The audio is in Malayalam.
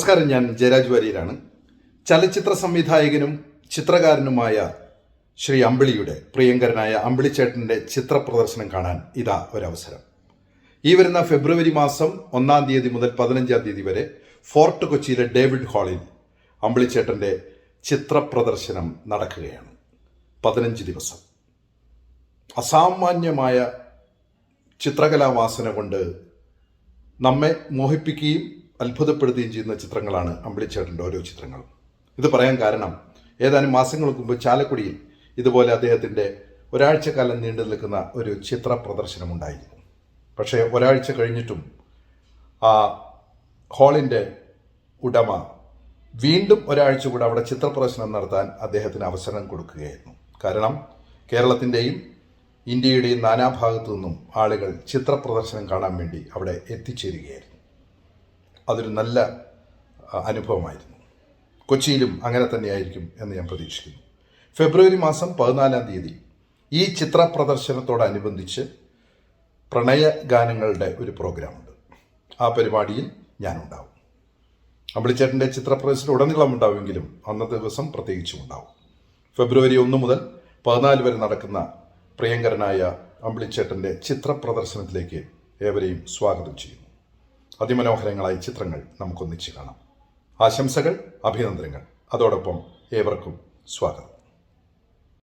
നമസ്കാരം, ഞാൻ ജയരാജ് വാര്യരാണ്. ചലച്ചിത്ര സംവിധായകനും ചിത്രകാരനുമായ ശ്രീ അമ്പിളിയുടെ പ്രിയങ്കരനായ അമ്പിളിച്ചേട്ടൻ്റെ ചിത്ര പ്രദർശനം കാണാൻ ഇതാ ഒരവസരം. ഈ വരുന്ന ഫെബ്രുവരി മാസം 1-ാം തീയതി മുതൽ 15-ാം തീയതി വരെ ഫോർട്ട് കൊച്ചിയിലെ ഡേവിഡ് ഹാളിൽ അമ്പിളിച്ചേട്ടൻ്റെ ചിത്ര പ്രദർശനം നടക്കുകയാണ്. 15 ദിവസം അസാമാന്യമായ ചിത്രകലാവാസന കൊണ്ട് നമ്മെ മോഹിപ്പിക്കുകയും അത്ഭുതപ്പെടുത്തുകയും ചെയ്യുന്ന ചിത്രങ്ങളാണ് അമ്പിളിച്ചേട്ടൻ്റെ ഓരോ ചിത്രങ്ങളും. ഇത് പറയാൻ കാരണം, ഏതാനും മാസങ്ങൾക്ക് മുമ്പ് ചാലക്കുടിയിൽ ഇതുപോലെ അദ്ദേഹത്തിൻ്റെ ഒരാഴ്ചക്കാലം നീണ്ടു നിൽക്കുന്ന ഒരു ചിത്ര പ്രദർശനമുണ്ടായിരുന്നു. പക്ഷേ ഒരാഴ്ച കഴിഞ്ഞിട്ടും ആ ഹാളിൻ്റെ ഉടമ വീണ്ടും ഒരാഴ്ച കൂടെ അവിടെ ചിത്ര പ്രദർശനം നടത്താൻ അദ്ദേഹത്തിന് അവസരം കൊടുക്കുകയായിരുന്നു. കാരണം കേരളത്തിൻ്റെയും ഇന്ത്യയുടെയും നാനാഭാഗത്തു നിന്നും ആളുകൾ ചിത്ര പ്രദർശനം കാണാൻ വേണ്ടി അവിടെ എത്തിച്ചേരുകയായിരുന്നു. അതൊരു നല്ല അനുഭവമായിരുന്നു. കൊച്ചിയിലും അങ്ങനെ തന്നെയായിരിക്കും എന്ന് ഞാൻ പ്രതീക്ഷിക്കുന്നു. ഫെബ്രുവരി മാസം 14-ാം തീയതി ഈ ചിത്ര പ്രദർശനത്തോടനുബന്ധിച്ച് പ്രണയ ഗാനങ്ങളുടെ ഒരു പ്രോഗ്രാമുണ്ട്. ആ പരിപാടിയിൽ ഞാനുണ്ടാവും. അമ്പിളിച്ചേട്ടൻ്റെ ചിത്ര പ്രദർശനം ഉടനീളം ഉണ്ടാവുമെങ്കിലും അന്നത്തെ ദിവസം പ്രത്യേകിച്ചും ഉണ്ടാവും. ഫെബ്രുവരി 1 മുതൽ 14 വരെ നടക്കുന്ന പ്രിയങ്കരനായ അമ്പിളിച്ചേട്ടൻ്റെ ചിത്ര പ്രദർശനത്തിലേക്ക് ഏവരെയും സ്വാഗതം ചെയ്യുന്നു. അതിമനോഹരങ്ങളായ ചിത്രങ്ങൾ നമുക്കൊന്നിച്ച് കാണാം. ആശംസകൾ, അഭിനന്ദനങ്ങൾ. അതോടൊപ്പം ഏവർക്കും സ്വാഗതം.